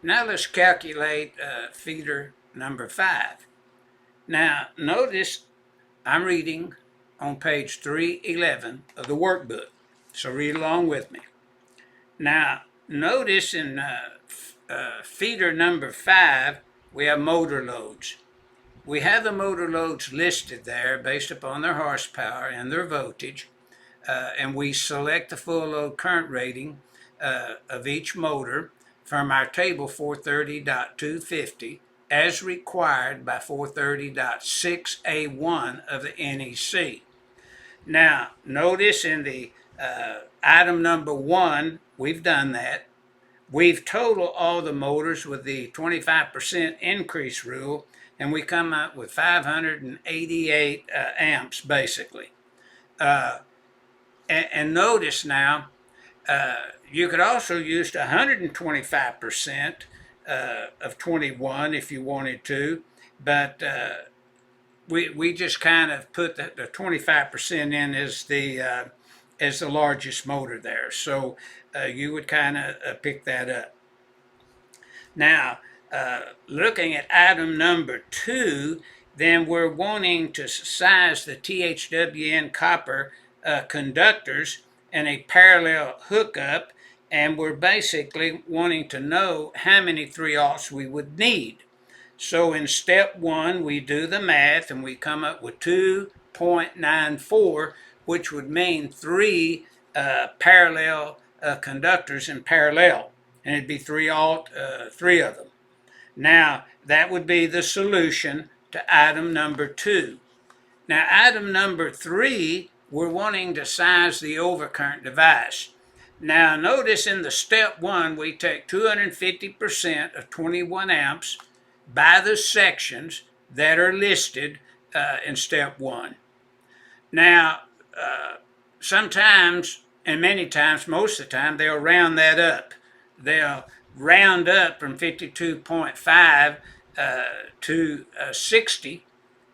Now let's calculate feeder number 5. Now notice I'm reading on page 311 of the workbook, so read along with me. Now notice in feeder number 5 we have motor loads. We have the motor loads listed there based upon their horsepower and their voltage, and we select the full load current rating of each motor from our table 430.250 as required by 430.6A1 of the NEC. Now, notice in the item number 1, we've done that. We've totaled all the motors with the 25% increase rule, and we come up with 588 amps basically. And notice now, you could also use 125% of 21 if you wanted to, but we just kind of put the 25% in as the largest motor there. So you would kind of pick that up. Now, looking at item number 2, then we're wanting to size the THWN copper conductors in a parallel hookup, and we're basically wanting to know how many 3/0 we would need. So in step 1, we do the math and we come up with 2.94, which would mean 3 parallel conductors in parallel, and it'd be 3/0, 3 of them. Now, that would be the solution to item number 2. Now, item number 3, we're wanting to size the overcurrent device. Now, notice in the step 1, we take 250% of 21 amps by the sections that are listed in step 1. Now, sometimes, and many times, most of the time, they'll round that up. They'll round up from 52.5 to 60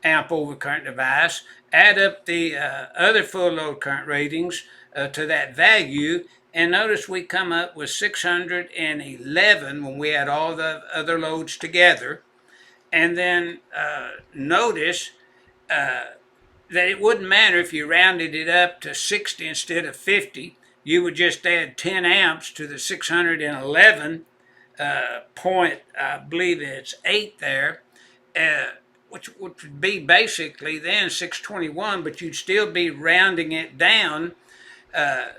amp overcurrent device, add up the other full load current ratings to that value, and notice we come up with 611 when we add all the other loads together. And then notice that it wouldn't matter if you rounded it up to 60 instead of 50. You would just add 10 amps to the 611 point, I believe it's 8 there, which would be basically then 621, but you'd still be rounding it down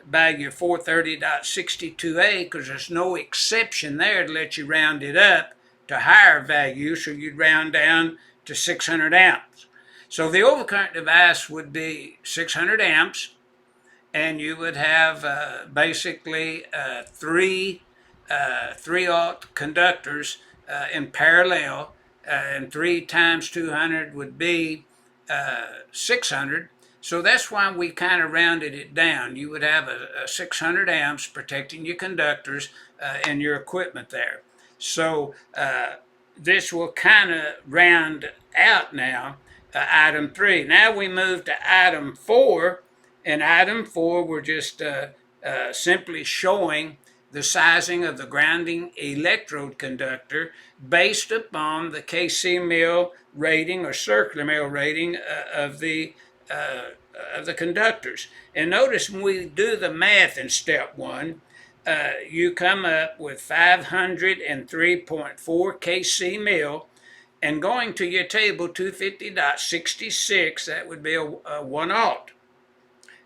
by your 430.62A, because there's no exception there to let you round it up to higher value, so you'd round down to 600 amps. So the overcurrent device would be 600 amps, and you would have basically 3 3/0 conductors in parallel, and 3 times 200 would be 600. So that's why we kind of rounded it down. You would have a 600 amps protecting your conductors and your equipment there. So this will kind of round out now item 3. Now we move to item 4. In item 4, we're just simply showing the sizing of the grounding electrode conductor based upon the KC mill rating or circular mill rating of the conductors. And notice when we do the math in step 1, you come up with 503.4 KC mill, and going to your table 250.66, that would be a 1/0.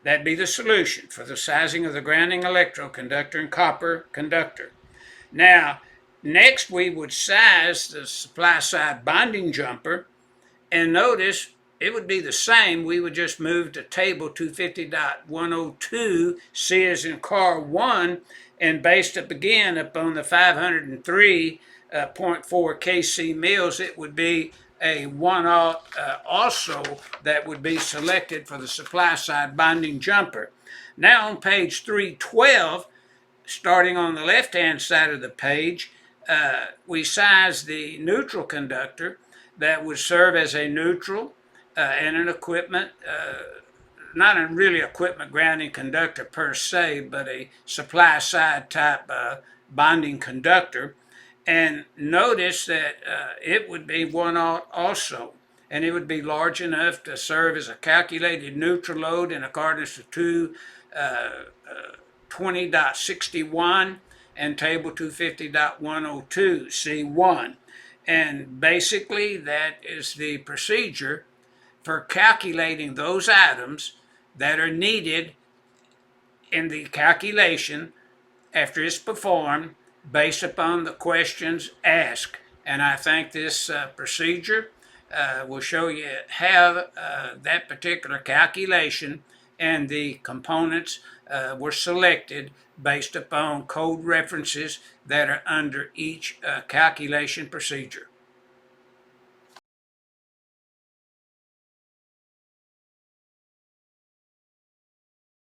That'd be the solution for the sizing of the grounding electrode conductor and copper conductor. Now, next we would size the supply side bonding jumper, and notice it would be the same. We would just move to table 250.102, C as in car 1, and based up again upon the 503.4 KC mills, it would be a 1/0 also that would be selected for the supply side bonding jumper. Now on page 312, starting on the left hand side of the page, we size the neutral conductor that would serve as a neutral and an equipment, not a really equipment grounding conductor per se, but a supply side type bonding conductor. And notice that it would be one also, and it would be large enough to serve as a calculated neutral load in accordance to 220.61 and Table 250.102 C1. And basically, that is the procedure for calculating those items that are needed in the calculation after it's performed based upon the questions asked. And I think this procedure will show you how that particular calculation and the components were selected based upon code references that are under each calculation procedure.